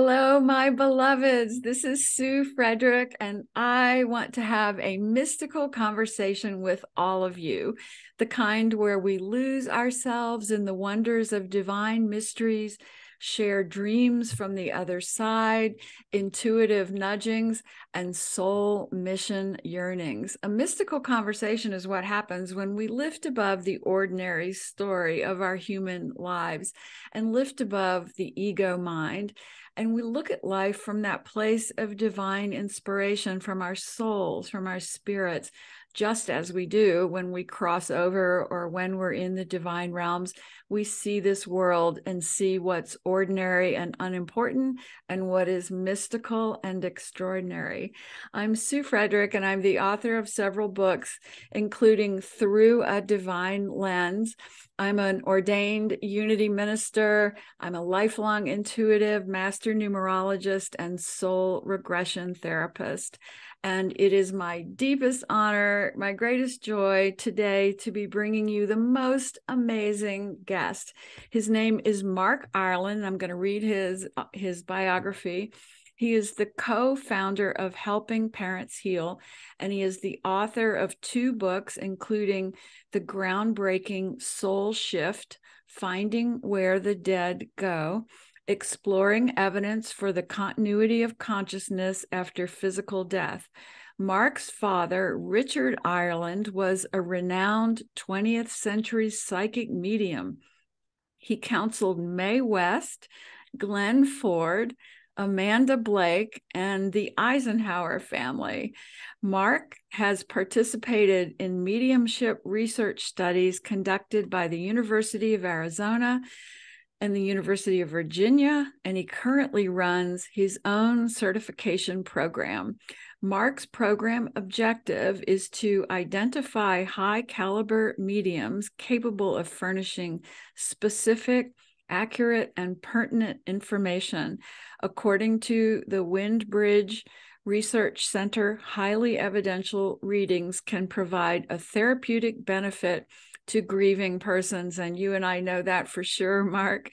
Hello, my beloveds. This is Sue Frederick, and I want to have a mystical conversation with all of you, the kind where we lose ourselves in the wonders of divine mysteries, share dreams from the other side, intuitive nudgings, and soul mission yearnings. A mystical conversation is what happens when we lift above the ordinary story of our human lives and lift above the ego mind. And we look at life from that place of divine inspiration from our souls, from our spirits, just as we do when we cross over or when we're in the divine realms. We see this world and see what's ordinary and unimportant and what is mystical and extraordinary. I'm Sue Frederick, and I'm the author of several books, including Through a Divine Lens. I'm an ordained unity minister. I'm a lifelong intuitive, master numerologist, and soul regression therapist. And it is my deepest honor, my greatest joy today to be bringing you the most amazing guest. His name is Mark Ireland. I'm going to read his biography. He is the co-founder of Helping Parents Heal, and he is the author of 2 books, including the groundbreaking Soul Shift, Finding Where the Dead Go, Exploring Evidence for the Continuity of Consciousness After Physical Death. Mark's father, Richard Ireland, was a renowned 20th century psychic medium. He counseled Mae West, Glenn Ford, Amanda Blake, and the Eisenhower family. Mark has participated in mediumship research studies conducted by the University of Arizona and the University of Virginia, and he currently runs his own certification program. Mark's program objective is to identify high-caliber mediums capable of furnishing specific, accurate, and pertinent information. According to the Windbridge Research Center, highly evidential readings can provide a therapeutic benefit to grieving persons. And you and I know that for sure, Mark.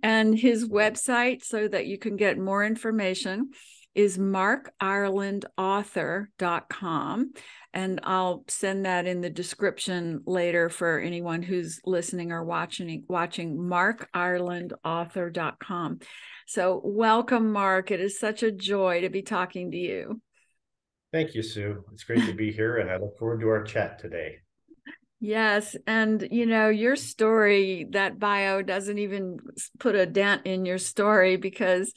And his website, so that you can get more information, is markirelandauthor.com. And I'll send that in the description later for anyone who's listening or watching markirelandauthor.com. So welcome, Mark. It is such a joy to be talking to you. Thank you, Sue. It's great to be here, and I look forward to our chat today. Yes. And, you know, your story, that bio doesn't even put a dent in your story because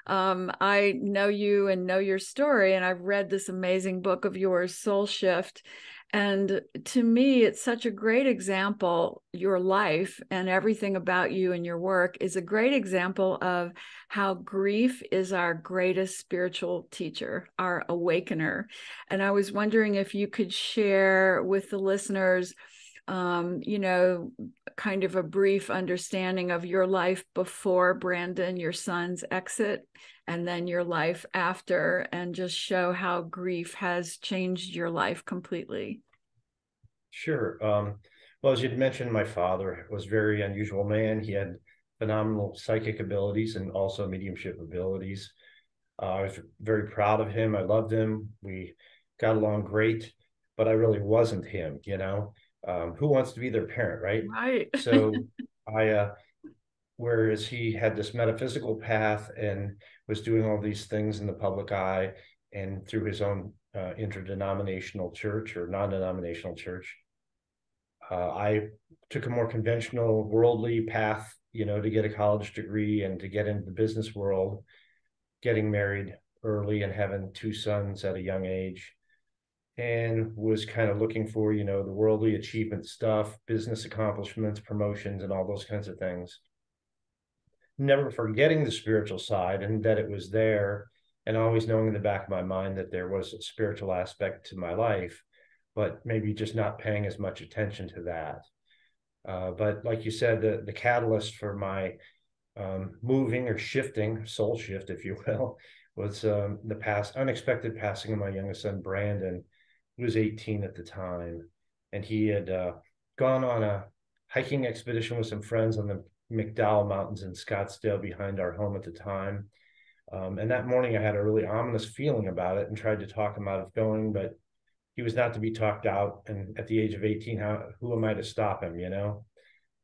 I know you and know your story. And I've read this amazing book of yours, Soul Shift. And to me, it's such a great example. Your life and everything about you and your work is a great example of how grief is our greatest spiritual teacher, our awakener. And I was wondering if you could share with the listeners, kind of a brief understanding of your life before Brandon, your son's exit, and then your life after, and just show how grief has changed your life completely. Sure. Well, as you'd mentioned, my father was a very unusual man. He had phenomenal psychic abilities and also mediumship abilities. I was very proud of him. I loved him. We got along great, but I really wasn't him, you know. Who wants to be their parent, right? Right. So whereas he had this metaphysical path and was doing all these things in the public eye and through his own interdenominational church or non-denominational church, I took a more conventional worldly path, you know, to get a college degree and to get into the business world, getting married early and having 2 sons at a young age, and was kind of looking for, you know, the worldly achievement stuff, business accomplishments, promotions, and all those kinds of things. Never forgetting the spiritual side and that it was there, and always knowing in the back of my mind that there was a spiritual aspect to my life, but maybe just not paying as much attention to that. But like you said, the catalyst for my moving or shifting, soul shift, if you will, was the unexpected passing of my youngest son, Brandon. He was 18 at the time, and he had gone on a hiking expedition with some friends on the McDowell Mountains in Scottsdale behind our home at the time. And that morning I had a really ominous feeling about it and tried to talk him out of going, but he was not to be talked out. And at the age of 18, who am I to stop him, you know?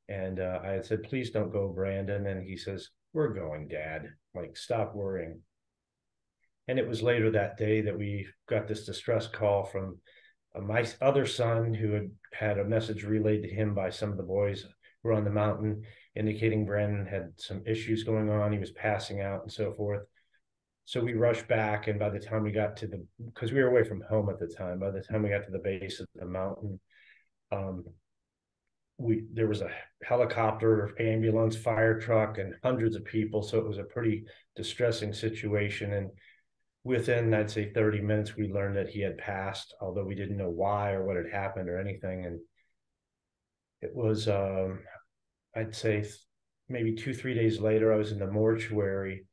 And I had said, please don't go, Brandon. And he says, we're going, Dad. Like, stop worrying. And it was later that day that we got this distress call from my other son, who had a message relayed to him by some of the boys who were on the mountain, indicating Brandon had some issues going on. He was passing out and so forth. So we rushed back, and by the time we got to because we were away from home at the time, by the time we got to the base of the mountain, there was a helicopter, ambulance, fire truck, and hundreds of people. So it was a pretty distressing situation. And within, I'd say, 30 minutes, we learned that he had passed, although we didn't know why or what had happened or anything. And it was, I'd say, maybe 2-3 days later, I was in the mortuary.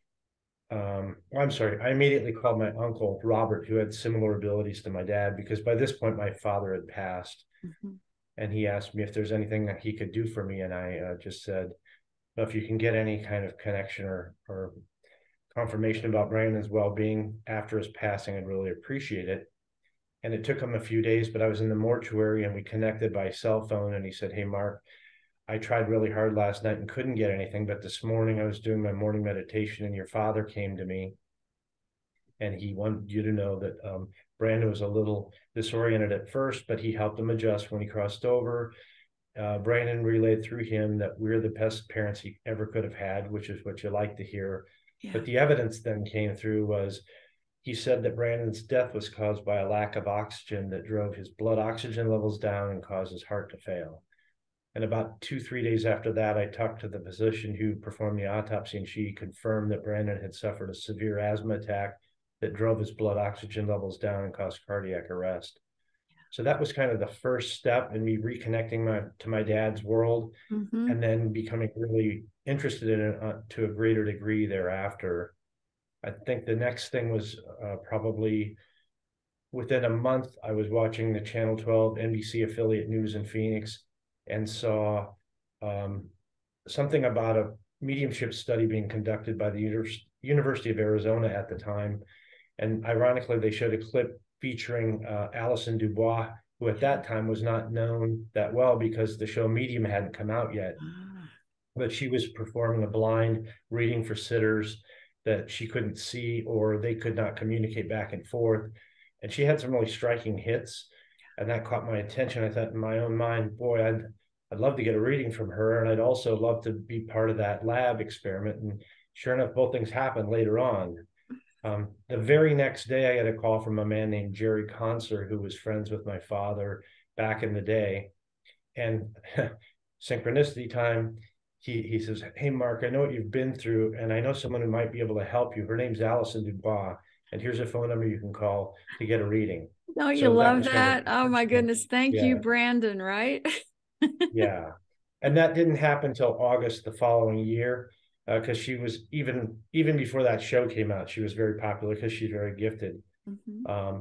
I'm sorry, I immediately called my uncle, Robert, who had similar abilities to my dad, because by this point, my father had passed. Mm-hmm. And he asked me if there's anything that he could do for me. And I just said, well, if you can get any kind of connection or confirmation about Brandon's well-being after his passing, I'd really appreciate it. And it took him a few days, but I was in the mortuary and we connected by cell phone. And he said, hey, Mark, I tried really hard last night and couldn't get anything, but this morning I was doing my morning meditation and your father came to me and he wanted you to know that Brandon was a little disoriented at first, but he helped him adjust when he crossed over. Brandon relayed through him that we're the best parents he ever could have had, which is what you like to hear. Yeah. But the evidence then came through was he said that Brandon's death was caused by a lack of oxygen that drove his blood oxygen levels down and caused his heart to fail. And about 2-3 days after that, I talked to the physician who performed the autopsy, and she confirmed that Brandon had suffered a severe asthma attack that drove his blood oxygen levels down and caused cardiac arrest. So that was kind of the first step in me reconnecting to my dad's world, mm-hmm. and then becoming really interested in it to a greater degree thereafter. I think the next thing was probably within a month, I was watching the Channel 12 NBC affiliate news in Phoenix and saw something about a mediumship study being conducted by the University of Arizona at the time. And ironically, they showed a clip featuring Alison Dubois, who at that time was not known that well because the show Medium hadn't come out yet. But she was performing a blind reading for sitters that she couldn't see or they could not communicate back and forth. And she had some really striking hits, and that caught my attention. I thought in my own mind, boy, I'd love to get a reading from her, and I'd also love to be part of that lab experiment. And sure enough, both things happened later on. The very next day, I got a call from a man named Jerry Conser, who was friends with my father back in the day. And synchronicity time, he says, hey, Mark, I know what you've been through, and I know someone who might be able to help you. Her name's Alison Dubois, and here's a phone number you can call to get a reading. Don't you love that? Oh, my goodness. Thank you, Brandon, right? Yeah. And that didn't happen until August the following year. Because she was even before that show came out, she was very popular because she's very gifted. Mm-hmm.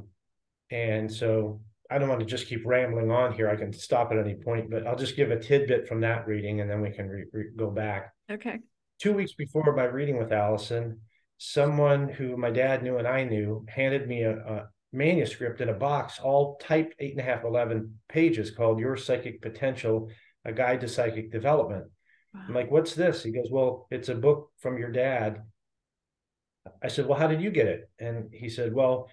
And so I don't want to just keep rambling on here. I can stop at any point, but I'll just give a tidbit from that reading and then we can go back. Okay. 2 weeks before my reading with Alison, someone who my dad knew and I knew handed me a manuscript in a box, all typed 8.5, 11 pages, called Your Psychic Potential, A Guide to Psychic Development. I'm like, what's this? He goes, well, it's a book from your dad. I said, well, how did you get it? And he said, well,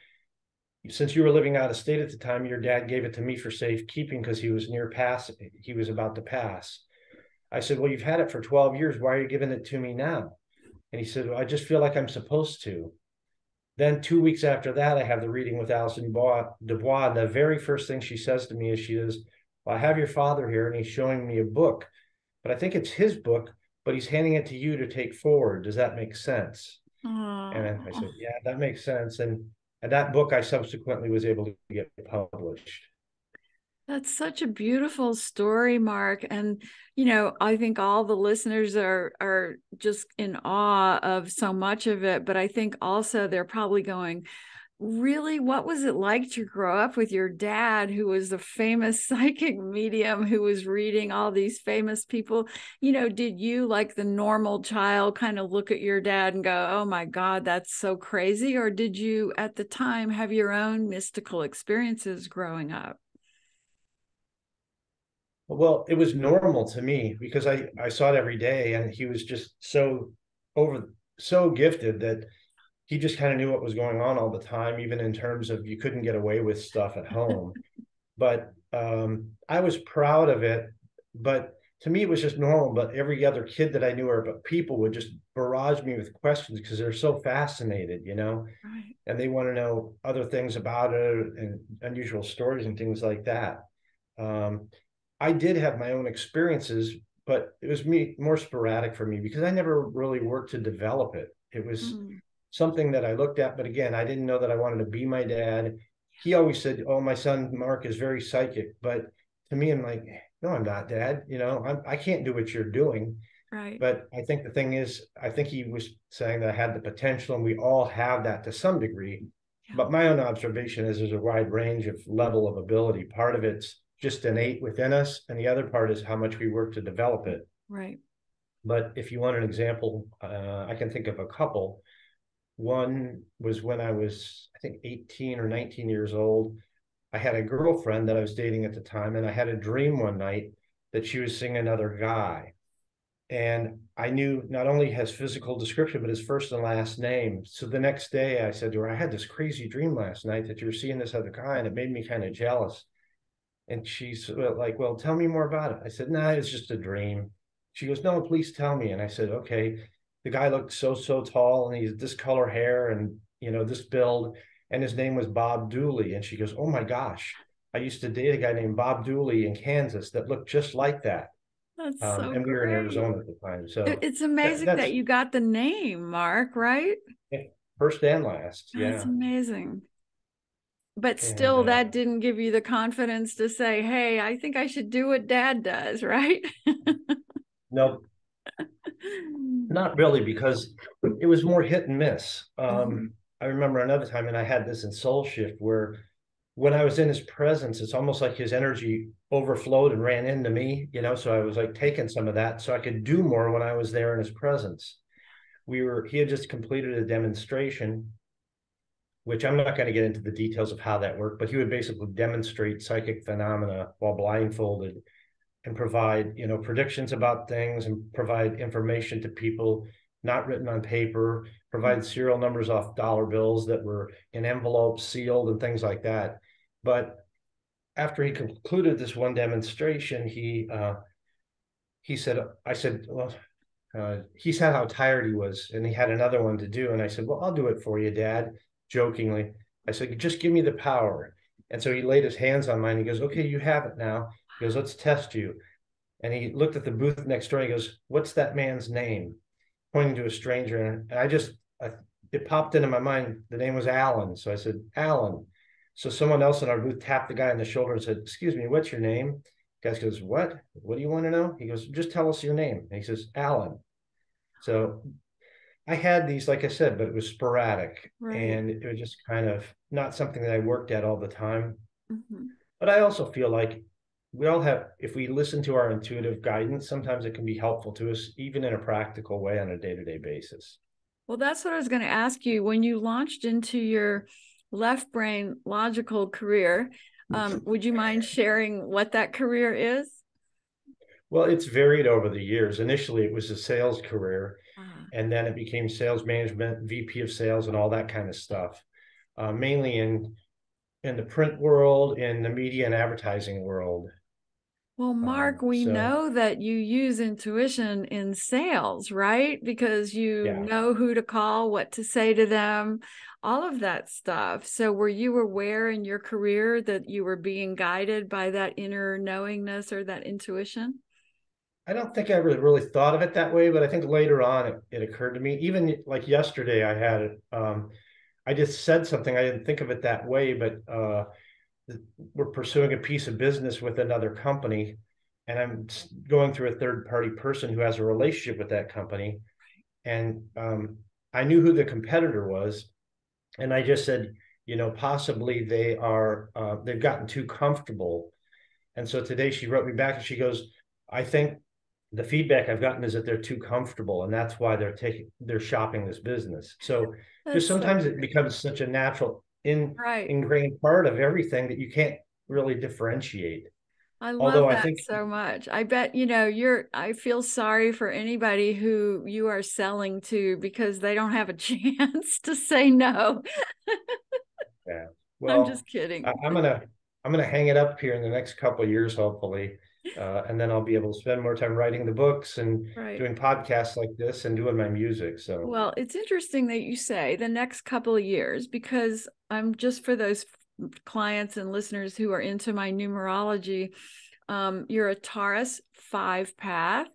since you were living out of state at the time, your dad gave it to me for safekeeping because he was he was about to pass. I said, well, you've had it for 12 years. Why are you giving it to me now? And he said, well, I just feel like I'm supposed to. Then 2 weeks after that, I have the reading with Alison Dubois. And the very first thing she says to me is, she says, well, I have your father here and he's showing me a book. But I think it's his book, but he's handing it to you to take forward. Does that make sense? Aww. And I said, yeah, that makes sense. And that book I subsequently was able to get published. That's such a beautiful story, Mark. And, you know, I think all the listeners are just in awe of so much of it. But I think also they're probably going, really, what was it like to grow up with your dad, who was a famous psychic medium, who was reading all these famous people? Did you, like the normal child, kind of look at your dad and go, oh my God, that's so crazy? Or did you at the time have your own mystical experiences growing up? Well, it was normal to me because I saw it every day, and he was just so gifted that he just kind of knew what was going on all the time, even in terms of you couldn't get away with stuff at home. But I was proud of it. But to me, it was just normal. But every other kid that I knew, or but people would just barrage me with questions because they're so fascinated, Right. and they want to know other things about it and unusual stories and things like that. Um, I did have my own experiences, but it was more sporadic for me because I never really worked to develop it. It was Mm, something that I looked at, but again, I didn't know that I wanted to be my dad. He always said, "Oh, my son Mark is very psychic," but to me, I'm like, "No, I'm not, Dad. I can't do what you're doing." right. But I think the thing is, I think he was saying that I had the potential, and we all have that to some degree. Yeah. But my own observation is there's a wide range of level of ability. Part of it's just innate within us, and the other part is how much we work to develop it. Right. But if you want an example, I can think of a couple. One was when I was, I think, 18 or 19 years old. I had a girlfriend that I was dating at the time, and I had a dream one night that she was seeing another guy. And I knew not only his physical description, but his first and last name. So the next day I said to her, I had this crazy dream last night that you were seeing this other guy, and it made me kind of jealous. And she's like, well, tell me more about it. I said, nah, it's just a dream. She goes, no, please tell me. And I said, okay. The guy looked so tall, and he's this color hair and, this build. And his name was Bob Dooley. And she goes, oh my gosh, I used to date a guy named Bob Dooley in Kansas that looked just like that. That's so And we were in great. Arizona at the time. So It's amazing that that's you got the name, Mark, right? first and last. That's Yeah. amazing. But And still, that didn't give you the confidence to say, hey, I think I should do what dad does, right? no, not really, because it was more hit and miss. Mhm. I remember another time, and I had this in Soul Shift, where when I was in his presence, it's almost like his energy overflowed and ran into me, so I was like taking some of that so I could do more when I was there in his presence. He had just completed a demonstration, which I'm not going to get into the details of how that worked, but he would basically demonstrate psychic phenomena while blindfolded and provide, predictions about things and provide information to people not written on paper, provide serial numbers off dollar bills that were in envelopes, sealed, and things like that. But after he concluded this one demonstration, he said, I said, well, he said how tired he was, and he had another one to do. And I said, well, I'll do it for you, Dad, jokingly. I said, just give me the power. And so he laid his hands on mine. He goes, okay, you have it now. He goes, let's test you. And he looked at the booth next door. And he goes, what's that man's name? Pointing to a stranger. And it popped into my mind. The name was Alan. So I said, Alan. So someone else in our booth tapped the guy on the shoulder and said, excuse me, what's your name? The guy goes, what? What do you want to know? He goes, just tell us your name. And he says, Alan. So I had these, like I said, but it was sporadic, Right. and it was just kind of not something that I worked at all the time. Mhm. But I also feel like we all have, if we listen to our intuitive guidance, sometimes it can be helpful to us, even in a practical way on a day-to-day basis. Well, that's what I was going to ask you. When you launched into your left brain logical career, would you mind sharing what that career is? Well, it's varied over the years. Initially, it was a sales career, Ah. and then it became sales management, VP of sales, and all that kind of stuff, mainly in the print world, in the media and advertising world. Well, Mark, we So know that you use intuition in sales, right? Because you yeah, know who to call, what to say to them, all of that stuff. So, were you aware in your career that you were being guided by that inner knowingness or that intuition? I don't think I ever really thought of it that way, but I think later on it occurred to me. Even like yesterday, I had it. I just said something. I didn't think of it that way, but we're pursuing a piece of business with another company, and I'm going through a third party person who has a relationship with that company. And I knew who the competitor was. And I just said, possibly they've gotten too comfortable. And so today she wrote me back and she goes, I think the feedback I've gotten is that they're too comfortable, and that's why they're shopping this business. So just That's so sometimes it great. becomes such a natural Right. ingrained part of everything that you can't really differentiate. I love Although I that think, so much. I bet, I feel sorry for anybody who you are selling to because they don't have a chance to say no. yeah, I'm just well, kidding. I'm gonna hang it up here in the next couple of years, hopefully, and then I'll be able to spend more time writing the books and Right. doing podcasts like this and doing my music. So Well, it's interesting that you say the next couple of years because I'm just for those clients and listeners who are into my numerology. You're a Taurus 5 path.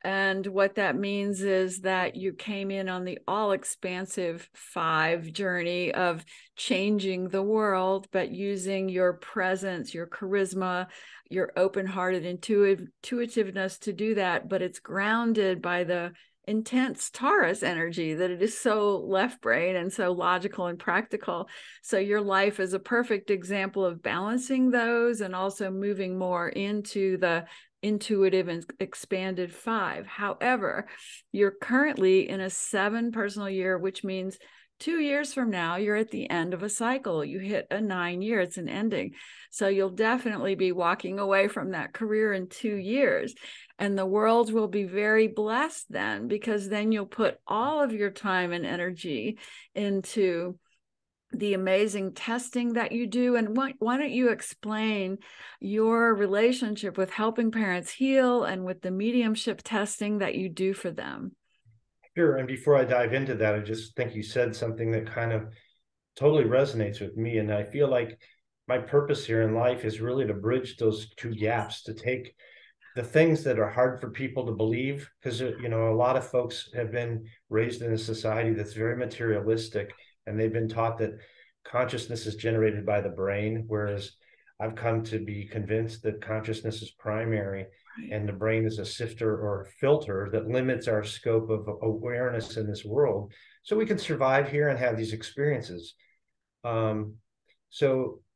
And what that means is that you came in on the all expansive 5 journey of changing the world, but using your presence, your charisma, your open hearted intuitiveness to do that. But it's grounded by the intense Taurus energy that it is so left brain and so logical and practical. So your life is a perfect example of balancing those and also moving more into the intuitive and expanded 5. However, you're currently in a 7 personal year, which means 2 years from now, you're at the end of a cycle. You hit a 9 year, it's an ending. So you'll definitely be walking away from that career in 2 years. And the world will be very blessed then, because then you'll put all of your time and energy into the amazing testing that you do. And why don't you explain your relationship with helping parents heal and with the mediumship testing that you do for them? sure. And before I dive into that, I just think you said something that kind of totally resonates with me. And I feel like my purpose here in life is really to bridge those two gaps, to take the things that are hard for people to believe, because a lot of folks have been raised in a society that's very materialistic, and they've been taught that consciousness is generated by the brain, whereas I've come to be convinced that consciousness is primary, Right. and the brain is a sifter or filter that limits our scope of awareness in this world so we can survive here and have these experiences. um,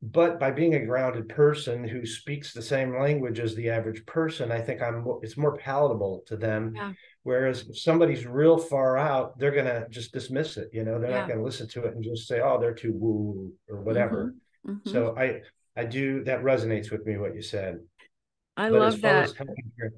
but by being a grounded person who speaks the same language as the average person, I think it's more palatable to them. Yeah. Whereas if somebody's real far out, they're gonna just dismiss it. They're not Yeah. gonna listen to it and just say, "Oh, they're too woo" or Mm-hmm. whatever. Mm-hmm. So I do, that resonates with me what you said. I But as love far that. as helping here,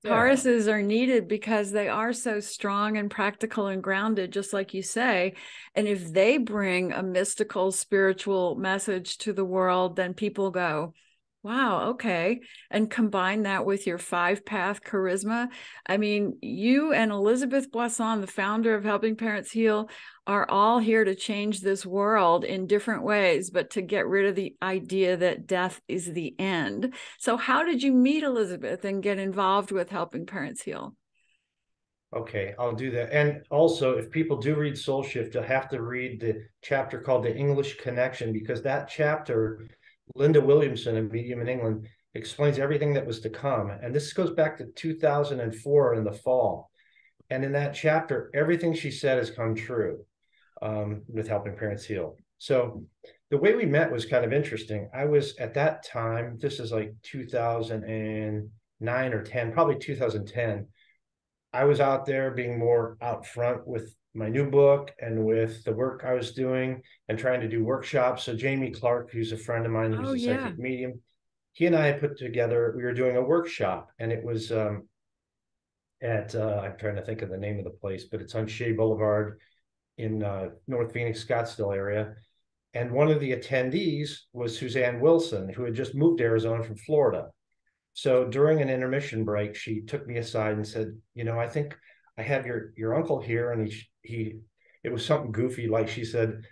yeah, Tauruses are needed because they are so strong and practical and grounded, just like you say. And if they bring a mystical, spiritual message to the world, then people go, wow, okay. And combine that with your 5 path charisma. I mean, you and Elizabeth Boisson, the founder of Helping Parents Heal, are all here to change this world in different ways, but to get rid of the idea that death is the end. So, how did you meet Elizabeth and get involved with Helping Parents Heal? okay, I'll do that. And also, if people do read Soul Shift, you'll have to read the chapter called The English Connection, because that chapter, Linda Williamson, a medium in England, explains everything that was to come. And this goes back to 2004 in the fall. And in that chapter, everything she said has come true, with Helping Parents Heal. So the way we met was kind of interesting. I was at that time, this is like 2009 or 10, probably 2010. I was out there being more out front with my new book and with the work I was doing and trying to do workshops. So Jamie Clark, who's a friend of mine, Oh, who's a yeah. psychic medium, he and I put together, we were doing a workshop, and it was at, I'm trying to think of the name of the place, but it's on Shea Boulevard in North Phoenix, Scottsdale area. And one of the attendees was Suzanne Wilson, who had just moved to Arizona from Florida. So during an intermission break, she took me aside and said, I think I have your uncle here, and he it was something goofy, like she said,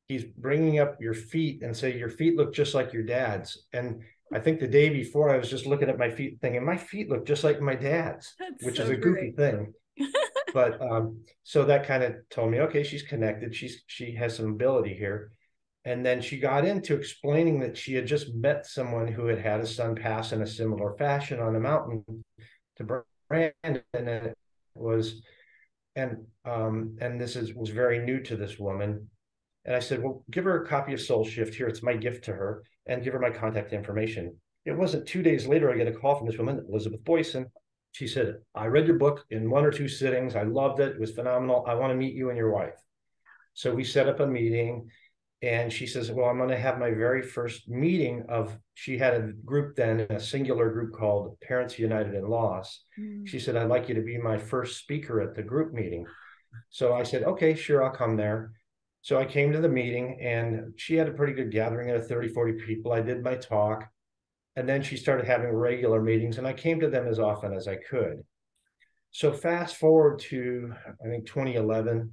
he's bringing up your feet and say your feet look just like your dad's. And I think the day before, I was just looking at my feet thinking my feet look just like my dad's, That's which is so a goofy great. thing. But so that kind of told me, okay, she's connected. She has some ability here. And then she got into explaining that she had just met someone who had had a son pass in a similar fashion on a mountain to Brandon. And it was, and this was very new to this woman. And I said, well, give her a copy of Soul Shift. Here, it's my gift to her, and give her my contact information. It wasn't 2 days later, I get a call from this woman, Elizabeth Boyson. She said, I read your book in 1 or 2 sittings. I loved it. It was phenomenal. I want to meet you and your wife. So we set up a meeting, and she says, well, I'm going to have my very first meeting of, she had a group then, a singular group called Parents United in Loss. She said, I'd like you to be my first speaker at the group meeting. So I said, okay, sure, I'll come there. So I came to the meeting, and she had a pretty good gathering of 30, 40 people. I did my talk, and then she started having regular meetings, and I came to them as often as I could. So fast forward to, I think, 2011,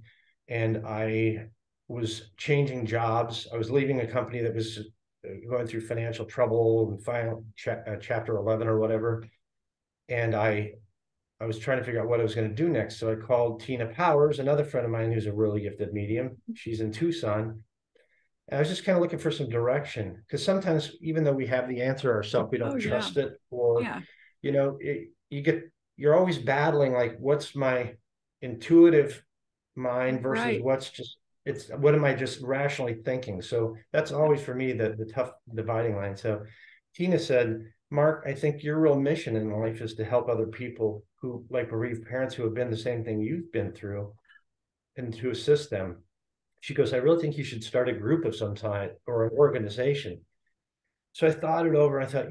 and I was changing jobs. I was leaving a company that was going through financial trouble and final chapter 11 or whatever. And I was trying to figure out what I was going to do next. So I called Tina Powers, another friend of mine who's a really gifted medium. She's in Tucson. And I was just kind of looking for some direction, because sometimes, even though we have the answer ourselves, we don't trust it, or, you're always battling, like, what's my intuitive mind versus what's just, what am I just rationally thinking? So that's always for me the tough dividing line. So Tina said, Mark, I think your real mission in life is to help other people who, like bereaved parents, who have been the same thing you've been through, and to assist them. She goes, I really think you should start a group of some type, or an organization. So I thought it over. I thought,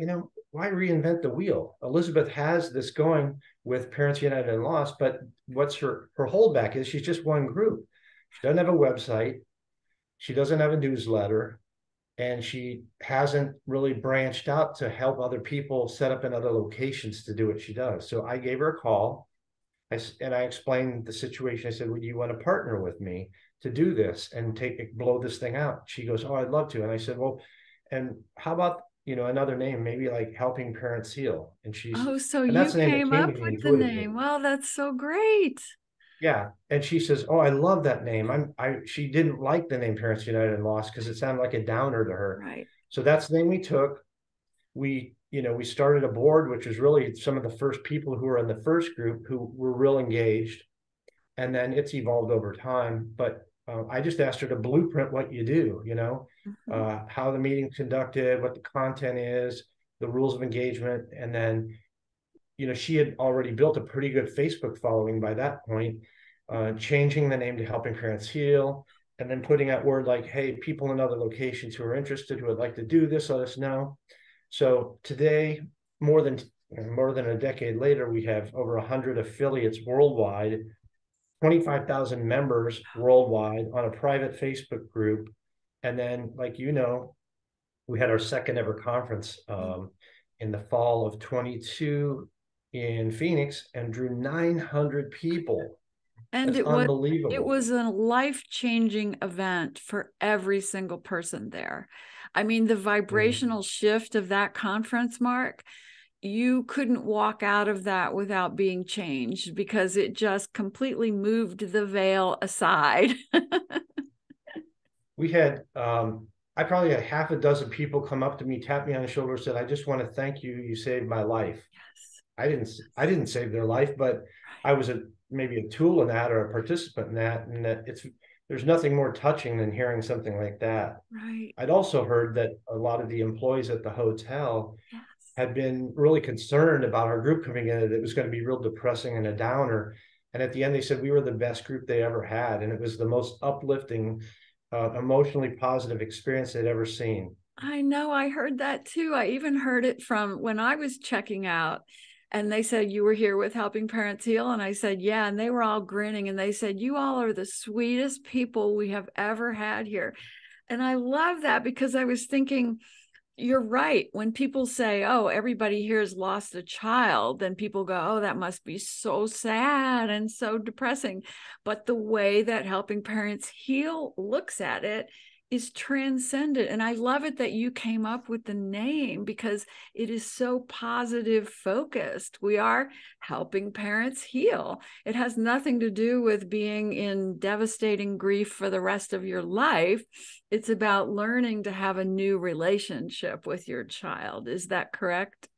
why reinvent the wheel? Elizabeth has this going with Parents United in Loss, but what's her holdback is she's just one group. She doesn't have a website. She doesn't have a newsletter. And she hasn't really branched out to help other people set up in other locations to do what she does. So I gave her a call, and I explained the situation. I said, well, you want to partner with me to do this and blow this thing out? She goes, oh, I'd love to. And I said, well, and how about, another name, maybe like Helping Parents Heal? And so and you that's the name that came came up to me with the intuitively. name. Well, that's so great. Yeah. And she says, oh, I love that name. She didn't like the name Parents United in Loss because it sounded like a downer to her. Right. So that's the name we took. We started a board, which was really some of the first people who were in the first group who were real engaged. And then it's evolved over time. But I just asked her to blueprint what you do, how the meeting's conducted, what the content is, the rules of engagement. And then, she had already built a pretty good Facebook following by that point, changing the name to Helping Parents Heal, and then putting out word like, hey, people in other locations who are interested, who would like to do this, let us know. So today, more than a decade later, we have over 100 affiliates worldwide, 25,000 members worldwide on a private Facebook group. And then, like, we had our second ever conference in the fall of 22 in Phoenix, and drew 900 people. And That's unbelievable. It was a life-changing event for every single person there. I mean, the vibrational shift of that conference, Mark, you couldn't walk out of that without being changed, because it just completely moved the veil aside. We had, I probably had half a dozen people come up to me, tap me on the shoulder, said, I just want to thank you. You saved my life. Yes. I didn't save their life, but I was maybe a tool in that, or a participant in that. And that there's nothing more touching than hearing something like that. Right. I'd also heard that a lot of the employees at the hotel had been really concerned about our group coming in, that it was going to be real depressing and a downer. And at the end, they said we were the best group they ever had. And it was the most uplifting, emotionally positive experience they'd ever seen. I know. I heard that too. I even heard it from when I was checking out, and they said, you were here with Helping Parents Heal? And I said, yeah. And they were all grinning, and they said, you all are the sweetest people we have ever had here. And I love that, because I was thinking, you're right. When people say, oh, everybody here has lost a child, then people go, oh, that must be so sad and so depressing. But the way that Helping Parents Heal looks at it is transcendent. And I love it that you came up with the name, because it is so positive focused. We are helping parents heal. It has nothing to do with being in devastating grief for the rest of your life. It's about learning to have a new relationship with your child. Is that correct?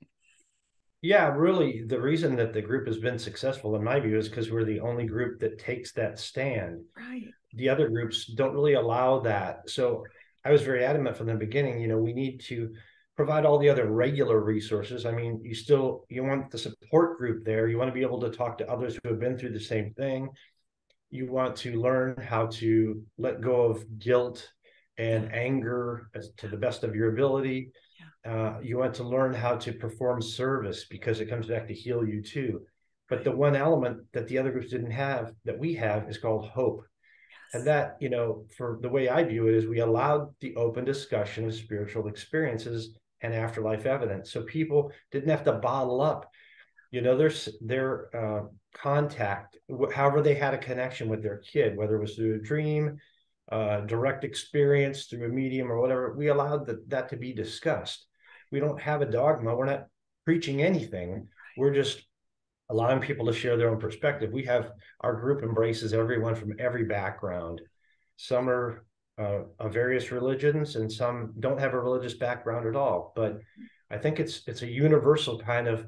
Yeah, really, the reason that the group has been successful, in my view, is because we're the only group that takes that stand. Right. The other groups don't really allow that. So I was very adamant from the beginning, we need to provide all the other regular resources. I mean, you want the support group there. You want to be able to talk to others who have been through the same thing. You want to learn how to let go of guilt Yeah. and anger to the best of your ability. Yeah. You want to learn how to perform service because it comes back to heal you too. But Right. the one element that the other groups didn't have that we have is called hope. And Yes. that, for the way I view it, is we allowed the open discussion of spiritual experiences and afterlife evidence. So people didn't have to bottle up, their contact, however they had a connection with their kid, whether it was through a dream, direct experience, through a medium or whatever. We allowed that to be discussed. We don't have a dogma. We're not preaching anything. We're just allowing people to share their own perspective. Our group embraces everyone from every background. Some are of various religions, and some don't have a religious background at all. But I think it's a universal kind of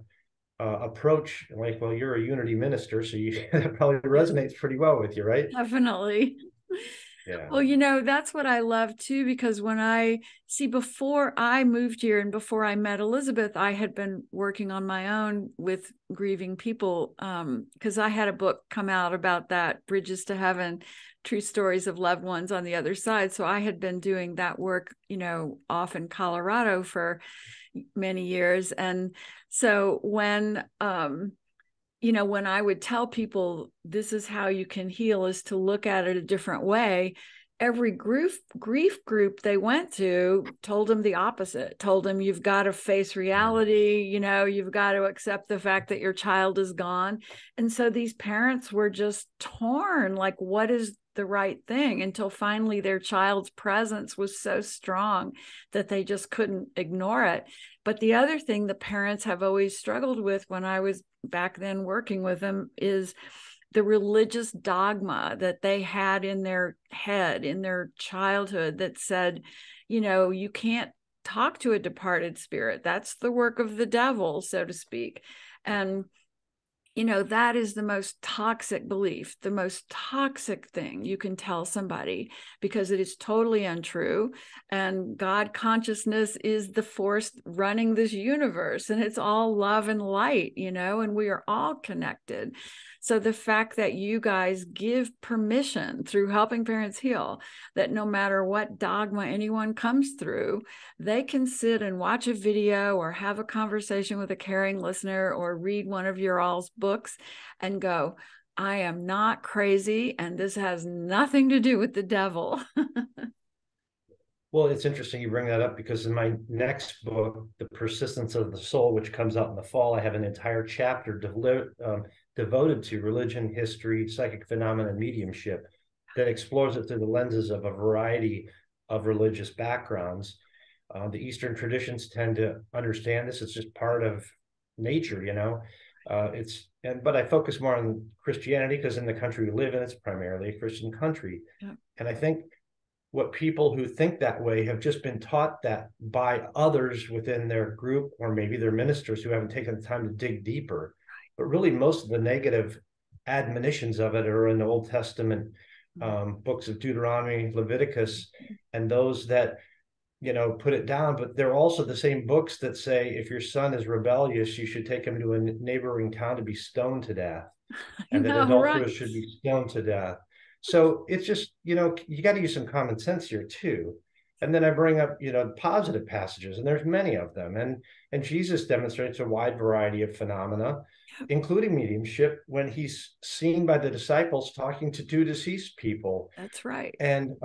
approach. Like, well, you're a unity minister, so that probably Yeah. resonates pretty well with you, right? Definitely. Yeah. Well, that's what I love too, because before I moved here and before I met Elizabeth, I had been working on my own with grieving people, because I had a book come out about that, Bridges to Heaven, True Stories of Loved Ones on the Other Side. So I had been doing that work, off in Colorado for many years. And so when I would tell people this is how you can heal, is to look at it a different way, every grief group they went to told them the opposite, told them you've got to face reality, you've got to accept the fact that your child is gone. And so these parents were just torn, like, what is the right thing, until finally their child's presence was so strong that they just couldn't ignore it. But the other thing the parents have always struggled with, when I was back then working with them, is the religious dogma that they had in their head, in their childhood, that said, you can't talk to a departed spirit. That's the work of the devil, so to speak. And that is the most toxic belief, the most toxic thing you can tell somebody, because it is totally untrue. And God consciousness is the force running this universe, and it's all love and light, and we are all connected. So the fact that you guys give permission through Helping Parents Heal, that no matter what dogma anyone comes through, they can sit and watch a video or have a conversation with a caring listener or read one of your all's books and go, I am not crazy, and this has nothing to do with the devil. Well, it's interesting you bring that up, because in my next book, The Persistence of the Soul, which comes out in the fall, I have an entire chapter devoted to religion, history, psychic phenomena, and mediumship, that explores it through the lenses of a variety of religious backgrounds. The Eastern traditions tend to understand this. It's just part of nature. But I focus more on Christianity, because in the country we live in, it's primarily a Christian country. Yeah. And I think what people who think that way have just been taught that by others within their group, or maybe their ministers who haven't taken the time to dig deeper. But really, most of the negative admonitions of it are in the Old Testament books of Deuteronomy, Leviticus, and those that put it down. But they're also the same books that say, if your son is rebellious, you should take him to a neighboring town to be stoned to death, and that adulterers should be stoned to death. So it's just, you got to use some common sense here too. And then I bring up, positive passages, and there's many of them. And Jesus demonstrates a wide variety of phenomena, including mediumship, when he's seen by the disciples talking to two deceased people. That's right. And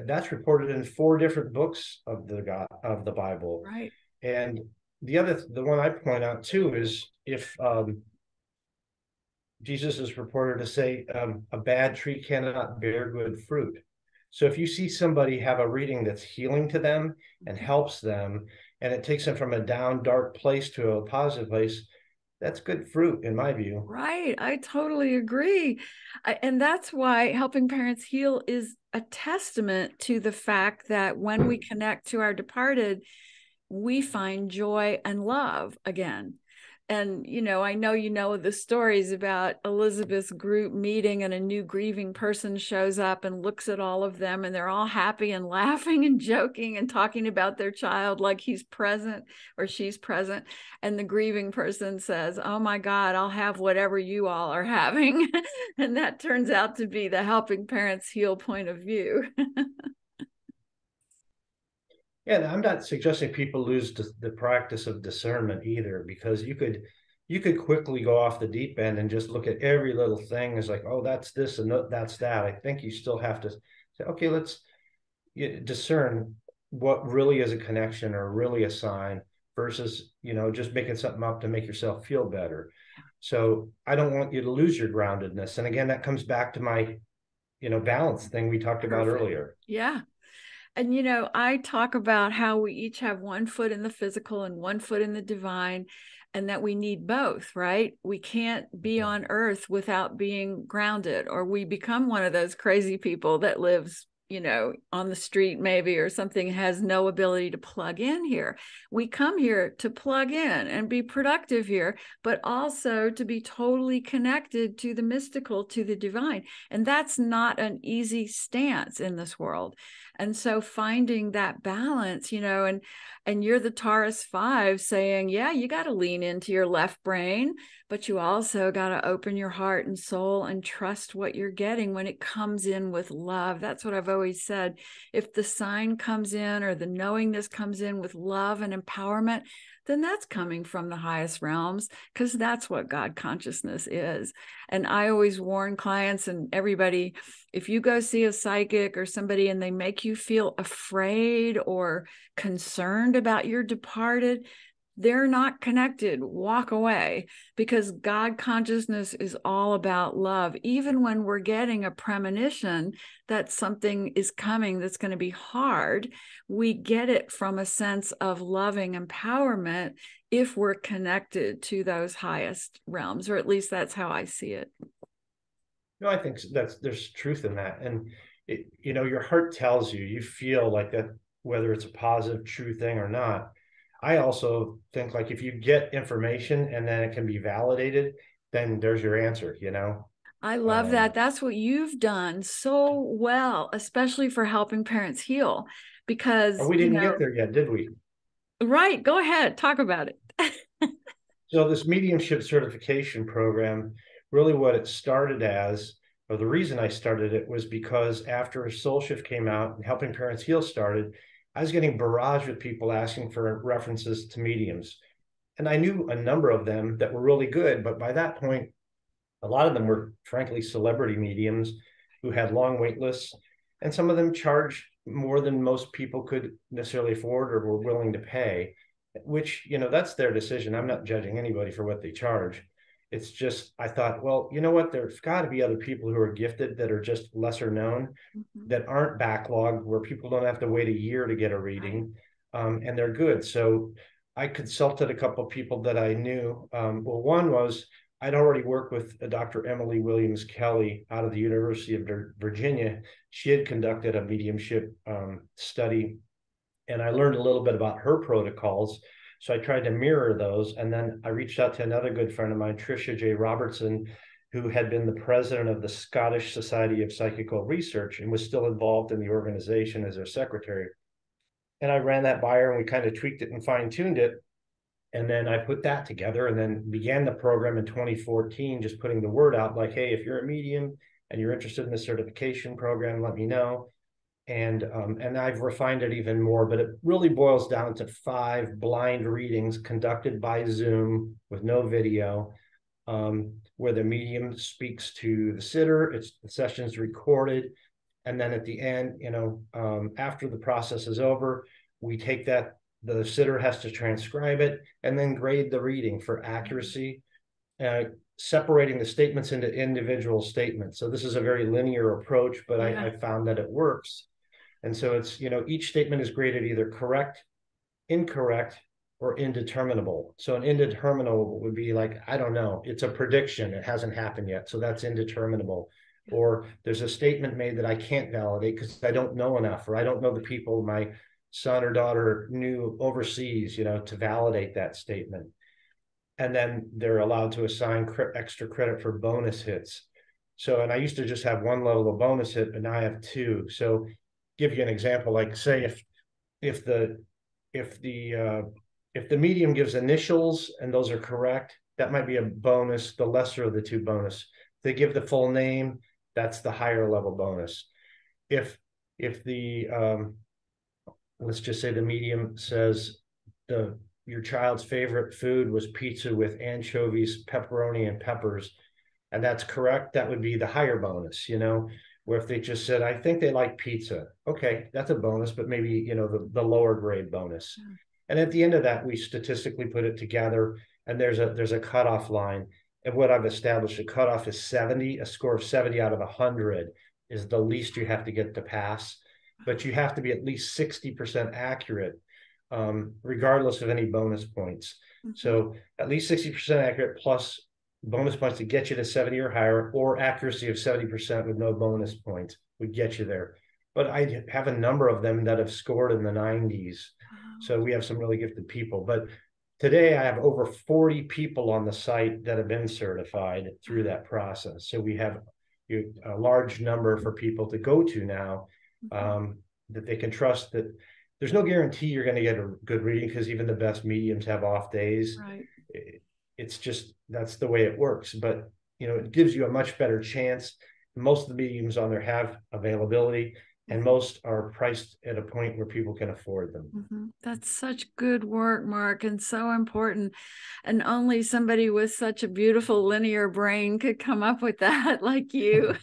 that's reported in 4 different books of the Bible. Right. And the one I point out too is, if Jesus is reported to say, a bad tree cannot bear good fruit. So if you see somebody have a reading that's healing to them and helps them, and it takes them from a down, dark place to a positive place, that's good fruit, in my view. Right. I totally agree. And that's why Helping Parents Heal is a testament to the fact that when we connect to our departed, we find joy and love again. And, I know the stories about Elizabeth's group meeting, and a new grieving person shows up and looks at all of them, and they're all happy and laughing and joking and talking about their child like he's present or she's present. And the grieving person says, "Oh my God, I'll have whatever you all are having." And that turns out to be the Helping Parents Heal point of view. Yeah, and I'm not suggesting people lose the practice of discernment either, because you could quickly go off the deep end and just look at every little thing as like, oh, that's this and that's that. I think you still have to say, okay, let's discern what really is a connection or really a sign versus, just making something up to make yourself feel better. So I don't want you to lose your groundedness. And again, that comes back to my, balance thing we talked about earlier. Yeah. And, I talk about how we each have one foot in the physical and one foot in the divine, and that we need both, right? We can't be on earth without being grounded, or we become one of those crazy people that lives, on the street maybe, or something, has no ability to plug in here. We come here to plug in and be productive here, but also to be totally connected to the mystical, to the divine. And that's not an easy stance in this world. And so finding that balance, and you're the Taurus 5 saying, yeah, you got to lean into your left brain, but you also got to open your heart and soul and trust what you're getting when it comes in with love. That's what I've always said. If the sign comes in, or the knowingness comes in with love and empowerment, then that's coming from the highest realms, because that's what God consciousness is. And I always warn clients and everybody, if you go see a psychic or somebody and they make you feel afraid or concerned about your departed, they're not connected. Walk away, because God consciousness is all about love. Even when we're getting a premonition that something is coming that's going to be hard, we get it from a sense of loving empowerment if we're connected to those highest realms, or at least that's how I see it. No, I think there's truth in that. And your heart tells you feel like that, whether it's a positive, true thing or not. I also think, like, if you get information and then it can be validated, then there's your answer, I love that. That's what you've done so well, especially for helping parents heal, because we didn't get there yet, did we? Right. Go ahead. Talk about it. So this mediumship certification program, really what it started as, or the reason I started it, was because after Soul Shift came out and Helping Parents Heal started, I was getting barraged with people asking for references to mediums. And I knew a number of them that were really good, but by that point, a lot of them were frankly celebrity mediums who had long wait lists, and some of them charged more than most people could necessarily afford or were willing to pay, which, that's their decision. I'm not judging anybody for what they charge. It's just, I thought, well, you know what, there's got to be other people who are gifted that are just lesser known, that aren't backlogged, where people don't have to wait a year to get a reading, and they're good. So I consulted a couple of people that I knew. Well, one was, I'd already worked with Dr. Emily Williams Kelly out of the University of Virginia. She had conducted a mediumship study, and I learned a little bit about her protocols. So I tried to mirror those. And then I reached out to another good friend of mine, Tricia J. Robertson, who had been the president of the Scottish Society of Psychical Research and was still involved in the organization as their secretary. And I ran that by her, and we kind of tweaked it and fine-tuned it. And then I put that together and then began the program in 2014, just putting the word out like, hey, if you're a medium and you're interested in the certification program, let me know. And I've refined it even more, but it really boils down to 5 blind readings conducted by Zoom with no video, where the medium speaks to the sitter. The session's recorded. And then at the end, after the process is over, we take that, the sitter has to transcribe it and then grade the reading for accuracy, separating the statements into individual statements. So this is a very linear approach, but yeah. I found that it works. And so it's, each statement is graded either correct, incorrect, or indeterminable. So an indeterminable would be like, I don't know, it's a prediction, it hasn't happened yet, so that's indeterminable. Or there's a statement made that I can't validate because I don't know enough, or I don't know the people my son or daughter knew overseas, to validate that statement. and then they're allowed to assign extra credit for bonus hits. So, and I used to just have one level of bonus hit, but now I have two. So give you an example, like say if the if the medium gives initials and those are correct, that might be a bonus, the lesser of the two bonus. If they give the full name, that's the higher level bonus. If the let's just say the medium says your child's favorite food was pizza with anchovies, pepperoni, and peppers, and that's correct, that would be the higher bonus, where if they just said, I think they like pizza, okay, that's a bonus, but maybe, the lower grade bonus. Yeah. And at the end of that, we statistically put it together, and there's a cutoff line. And what I've established, a cutoff is 70, a score of 70 out of 100 is the least you have to get to pass, but you have to be at least 60% accurate, regardless of any bonus points. Mm-hmm. So at least 60% accurate plus bonus points to get you to 70 or higher, or accuracy of 70% with no bonus points would get you there. But I have a number of them that have scored in the 90s. Wow. So we have some really gifted people. But today I have over 40 people on the site that have been certified through that process. So we have a large number for people to go to now, that they can trust. That there's no guarantee you're going to get a good reading, because even the best mediums have off days. Right. It's just, that's the way it works. But, it gives you a much better chance. Most of the mediums on there have availability, and most are priced at a point where people can afford them. Mm-hmm. That's such good work, Mark, and so important. And only somebody with such a beautiful linear brain could come up with that, like you.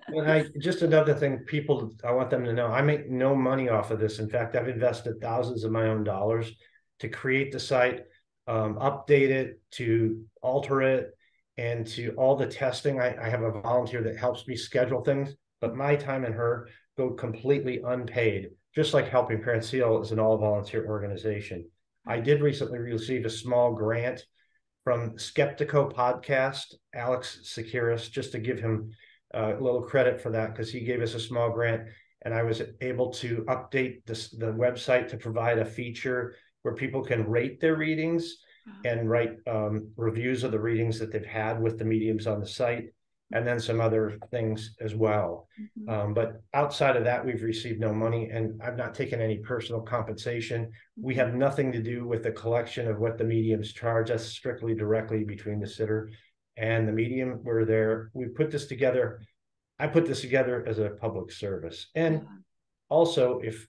And just another thing, I want them to know, I make no money off of this. In fact, I've invested thousands of my own dollars to create the site, update it, to alter it, and to all the testing. I have a volunteer that helps me schedule things, but my time and her go completely unpaid, just like Helping Parents Heal is an all-volunteer organization. I did recently receive a small grant from Skeptico podcast, Alex Sekiris, just to give him a little credit for that, because he gave us a small grant, and I was able to update the website to provide a feature where people can rate their readings and write reviews of the readings that they've had with the mediums on the site, and then some other things as well. Mm-hmm. But outside of that, we've received no money, and I've not taken any personal compensation. Mm-hmm. We have nothing to do with the collection of what the mediums charge. That's strictly directly between the sitter and the medium. We're there. We put this together. I put this together as a public service. And also, if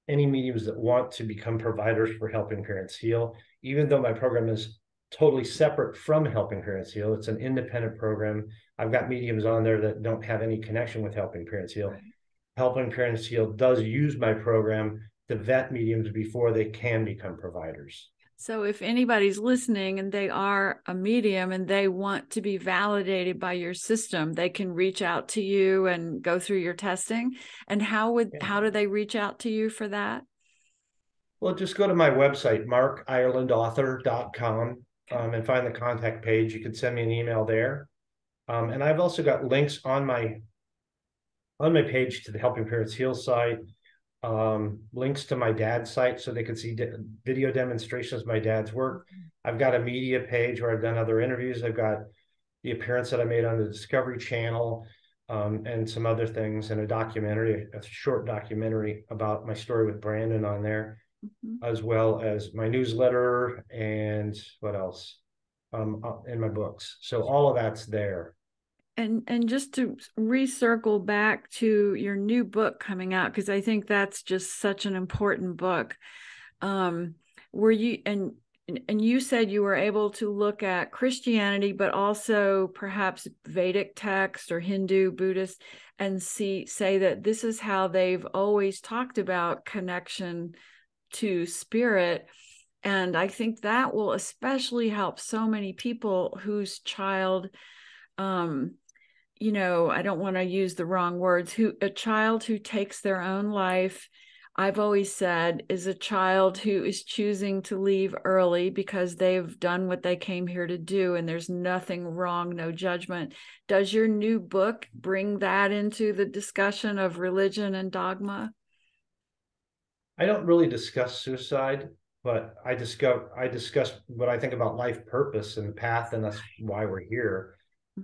any mediums that want to become providers for Helping Parents Heal, even though my program is totally separate from Helping Parents Heal, it's an independent program. I've got mediums on there that don't have any connection with Helping Parents Heal. Right. Helping Parents Heal does use my program to vet mediums before they can become providers. So if anybody's listening and they are a medium and they want to be validated by your system, they can reach out to you and go through your testing. And how do they reach out to you for that? Well, just go to my website, markirelandauthor.com, and find the contact page. You can send me an email there. And I've also got links on my page to the Helping Parents Heal site, links to my dad's site so they can see video demonstrations of my dad's work. I've got a media page where I've done other interviews. I've got the appearance that I made on the Discovery Channel, and some other things, and a short documentary about my story with Brandon on there, as well as my newsletter and what else, in my books. So all of that's there. And just to recircle back to your new book coming out, because I think that's just such an important book. Were you and you said you were able to look at Christianity, but also perhaps Vedic text or Hindu, Buddhist, and say that this is how they've always talked about connection to spirit. And I think that will especially help so many people whose child, I don't want to use the wrong words, a child who takes their own life, I've always said, is a child who is choosing to leave early because they've done what they came here to do, and there's nothing wrong, no judgment. Does your new book bring that into the discussion of religion and dogma? I don't really discuss suicide but I discuss what I think about life purpose and the path, and that's why we're here,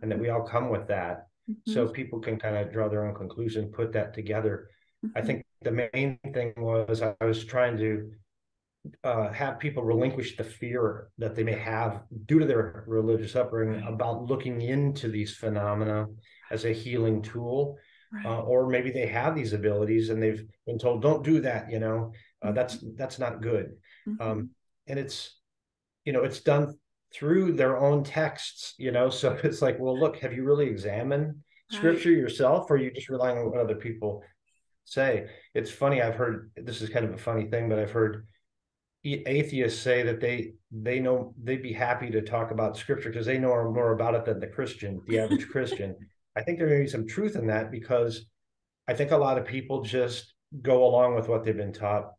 and that we all come with that. Mm-hmm. So people can kind of draw their own conclusion, put that together. I Mm-hmm. think the main thing was I was trying to have people relinquish the fear that they may have due to their religious upbringing Right. about looking into these phenomena as a healing tool. Right. Or maybe they have these abilities and they've been told, don't do that, Mm-hmm. that's not good. Mm-hmm. Um, and it's done through their own texts, so it's like, well, look, have you really examined Right. scripture yourself, or are you just relying on what other people say? It's funny, I've heard, this is kind of a funny thing, but I've heard atheists say that they know they'd be happy to talk about scripture because they know more about it than the average Christian. I think there may be some truth in that, because I think a lot of people just go along with what they've been taught.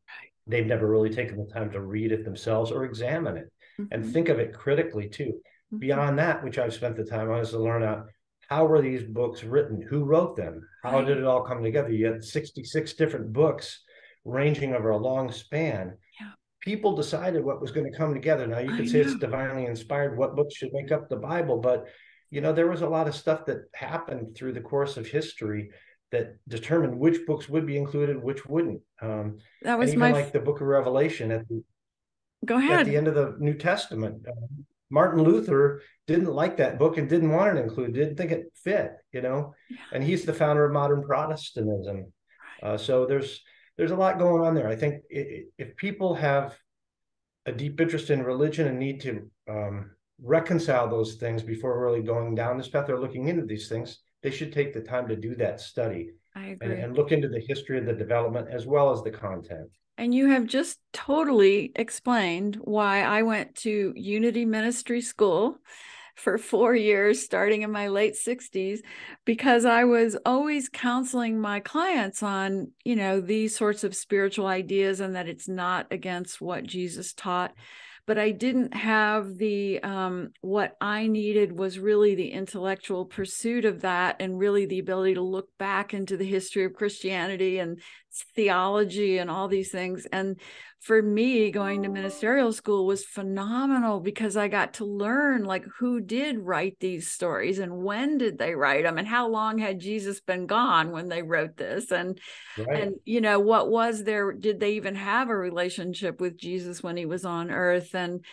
They've never really taken the time to read it themselves or examine it and Mm-hmm. think of it critically too. Mm-hmm. Beyond that, which I've spent the time on, is to learn out, how were these books written? Who wrote them? How did Right. it all come together? You had 66 different books ranging over a long span. Yeah. People decided what was going to come together. Now, you I could say it's know. divinely inspired, what books should make up the Bible, but there was a lot of stuff that happened through the course of history that determined which books would be included, which wouldn't. That And was even my like the Book of Revelation go at the ahead. end of the New Testament, Martin Luther didn't like that book and didn't want it included, didn't think it fit, Yeah. and he's the founder of modern Protestantism. Right. So there's a lot going on there. I think if people have a deep interest in religion and need to reconcile those things before really going down this path or looking into these things, they should take the time to do that study I and, agree. and look into the history of the development as well as the content. And you have just totally explained why I went to Unity Ministry School for 4 years, starting in my late 60s, because I was always counseling my clients on, these sorts of spiritual ideas and that it's not against what Jesus taught. But I didn't have what I needed was really the intellectual pursuit of that, and really the ability to look back into the history of Christianity and theology and all these things. And for me, going to ministerial school was phenomenal, because I got to learn like who did write these stories and when did they write them and how long had Jesus been gone when they wrote this, Right. and what was there, did they even have a relationship with Jesus when he was on earth? And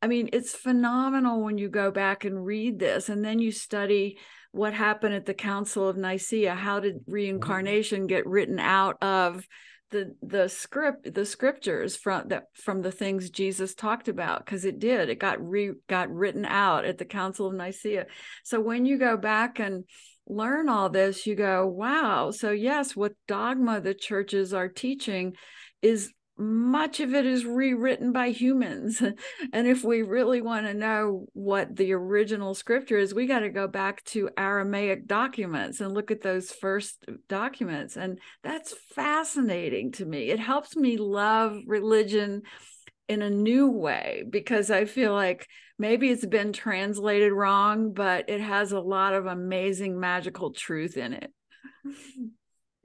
I mean, it's phenomenal when you go back and read this, and then you study what happened at the Council of Nicaea. How did reincarnation get written out of the scriptures from the things Jesus talked about? Because it got written out at the Council of Nicaea. So when you go back and learn all this, you go, wow. So yes, what dogma the churches are teaching is, much of it is rewritten by humans. And if we really want to know what the original scripture is, we got to go back to Aramaic documents and look at those first documents. And that's fascinating to me. It helps me love religion in a new way, because I feel like maybe it's been translated wrong, but it has a lot of amazing magical truth in it.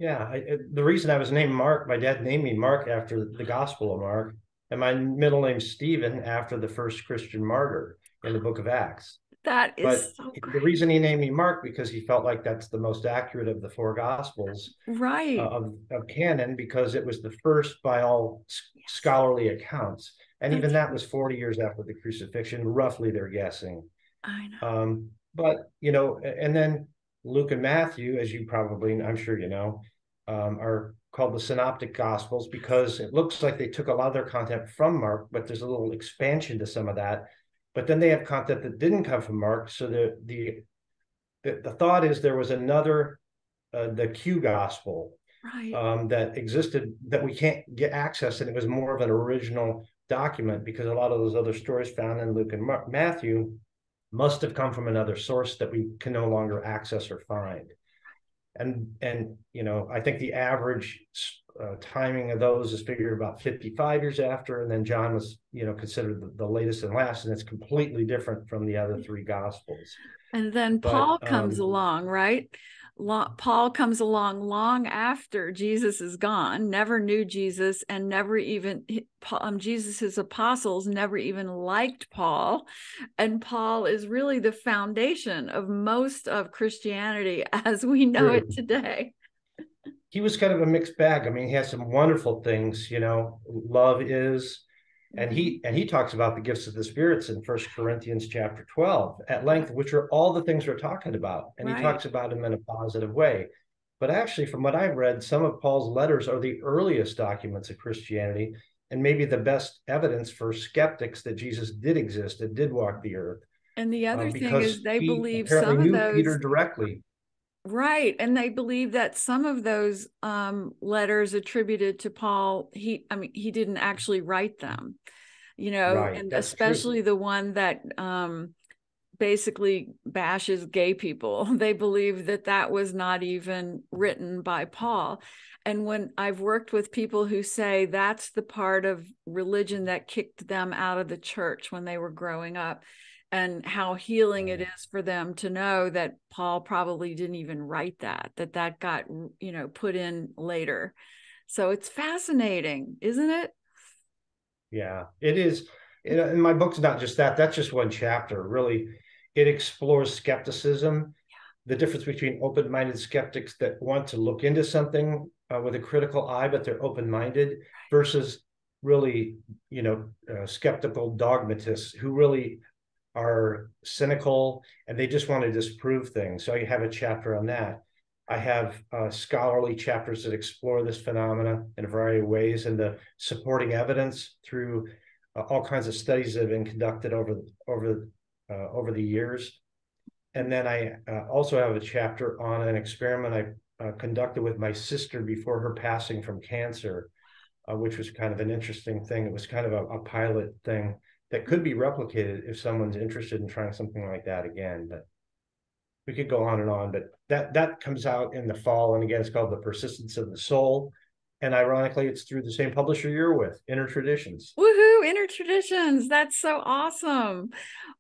Yeah, the reason I was named Mark, my dad named me Mark after the Gospel of Mark, and my middle name's Stephen after the first Christian martyr in the Book of Acts. That is But so the great. reason he named me Mark, because he felt like that's the most accurate of the four Gospels Right. of canon, because it was the first by all Yes. scholarly accounts, and even That's that was 40 years after the crucifixion, roughly. They're guessing. I know. But and then Luke and Matthew, as you probably, I'm sure are called the Synoptic Gospels, because it looks like they took a lot of their content from Mark, but there's a little expansion to some of that. But then they have content that didn't come from Mark. So the thought is there was another, the Q Gospel, Right. that existed that we can't get access, and it was more of an original document, because a lot of those other stories found in Luke and Matthew must have come from another source that we can no longer access or find. And I think the average timing of those is figured about 55 years after, and then John was considered the latest and last, and it's completely different from the other three Gospels. And then But Paul comes along, right? Paul comes along long after Jesus is gone, never knew Jesus, and never even Jesus's apostles never even liked Paul. And Paul is really the foundation of most of Christianity as we know it today. He was kind of a mixed bag. I mean, he has some wonderful things, love is, and he talks about the gifts of the spirits in 1 Corinthians chapter 12 at length, which are all the things we're talking about. And he talks about them in a positive way. But actually, from what I've read, some of Paul's letters are the earliest documents of Christianity and maybe the best evidence for skeptics that Jesus did exist and did walk the earth. And the other thing is they believe apparently some of knew those Peter directly. Right. And they believe that some of those letters attributed to Paul, he didn't actually write them, Right, and that's especially true. the one that basically bashes gay people. They believe that was not even written by Paul. And when I've worked with people who say that's the part of religion that kicked them out of the church when they were growing up, and how healing it is for them to know that Paul probably didn't even write that got, put in later. So it's fascinating, isn't it? Yeah, it is. And my book's not just that. That's just one chapter. Really, it explores skepticism, the difference between open-minded skeptics that want to look into something with a critical eye, but they're open-minded, versus really, skeptical dogmatists who really are cynical and they just want to disprove things. So I have a chapter on that. I have scholarly chapters that explore this phenomena in a variety of ways, and the supporting evidence through all kinds of studies that have been conducted over the years. And then I also have a chapter on an experiment I conducted with my sister before her passing from cancer, which was kind of an interesting thing. It was kind of a pilot thing that could be replicated if someone's interested in trying something like that again. But we could go on and on, but that comes out in the fall. And again, it's called The Persistence of the Soul. And ironically, it's through the same publisher you're with, Inner Traditions. Woohoo, Inner Traditions. That's so awesome.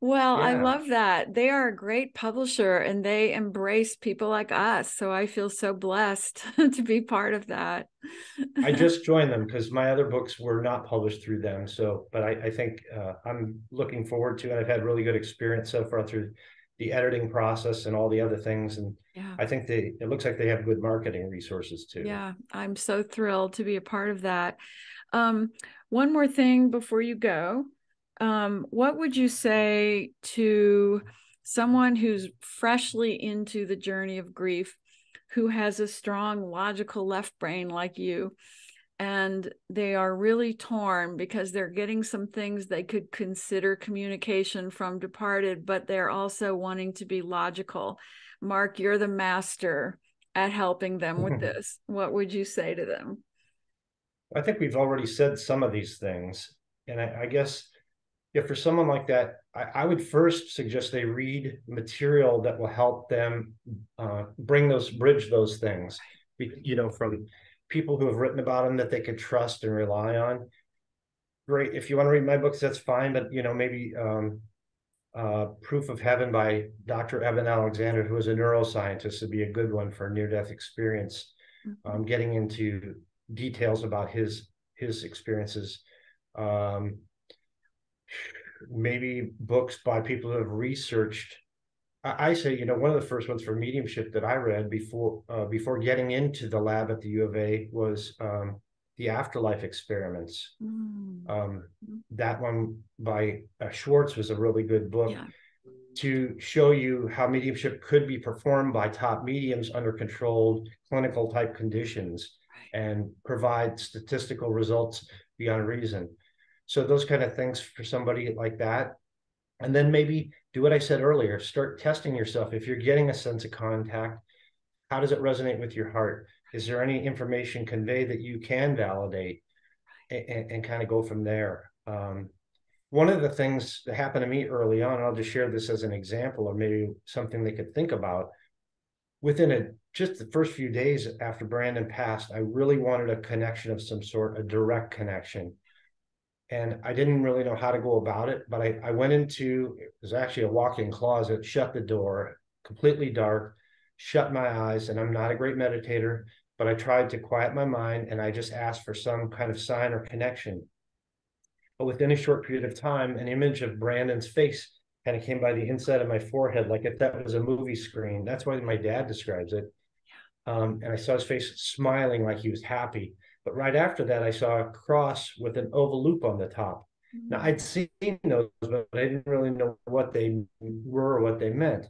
Well, I Yeah. love that. They are a great publisher and they embrace people like us. So I feel so blessed to be part of that. I just joined them because my other books were not published through them. So, but I think I'm looking forward to, and I've had really good experience so far through the editing process and all the other things. And I think it looks like they have good marketing resources too. Yeah, I'm so thrilled to be a part of that. One more thing before you go. What would you say to someone who's freshly into the journey of grief, who has a strong logical left brain like you, and they are really torn because they're getting some things they could consider communication from departed, but they're also wanting to be logical? Mark, you're the master at helping them with this. What would you say to them? I think we've already said some of these things. And I guess if for someone like that, I would first suggest they read material that will help them bridge those things, from people who have written about them that they could trust and rely on. Great. If you want to read my books, that's fine. But, maybe Proof of Heaven by Dr. Eben Alexander, who is a neuroscientist, would be a good one for near-death experience, getting into details about his experiences. Maybe books by people who have researched. I say, one of the first ones for mediumship that I read before getting into the lab at the U of A was the Afterlife experiments. That one by Schwartz was a really good book to show you how mediumship could be performed by top mediums under controlled clinical type conditions and provide statistical results beyond reason. So those kind of things for somebody like that. And then maybe do what I said earlier, start testing yourself. If you're getting a sense of contact, how does it resonate with your heart? Is there any information conveyed that you can validate and kind of go from there? One of the things that happened to me early on, I'll just share this as an example or maybe something they could think about. Within just the first few days after Brandon passed, I really wanted a connection of some sort, a direct connection. And I didn't really know how to go about it, but I went into, it was actually a walk-in closet, shut the door, completely dark, shut my eyes, and I'm not a great meditator, but I tried to quiet my mind and I just asked for some kind of sign or connection. But within a short period of time, an image of Brandon's face kind of came by the inside of my forehead, like if that was a movie screen. That's why my dad describes it. And I saw his face smiling like he was happy. But right after that, I saw a cross with an oval loop on the top. Now, I'd seen those, but I didn't really know what they were or what they meant.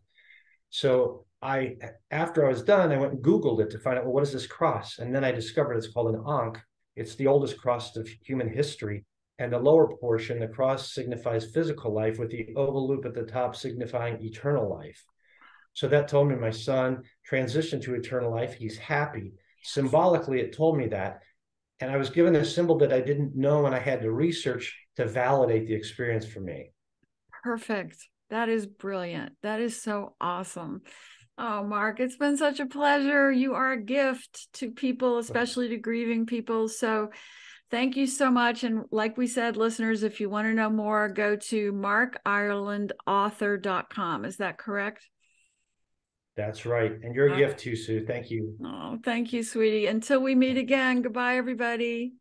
So after I was done, I went and Googled it to find out, well, what is this cross? And then I discovered it's called an Ankh. It's the oldest cross of human history. And the lower portion, the cross signifies physical life, with the oval loop at the top signifying eternal life. So that told me my son transitioned to eternal life. He's happy. Symbolically, it told me that. And I was given a symbol that I didn't know, and I had to research to validate the experience for me. Perfect. That is brilliant. That is so awesome. Oh, Mark, it's been such a pleasure. You are a gift to people, especially to grieving people. So thank you so much. And like we said, listeners, if you want to know more, go to markirelandauthor.com. Is that correct? That's right. And you're a gift too, Sue. Thank you. Oh, thank you, sweetie. Until we meet again. Goodbye, everybody.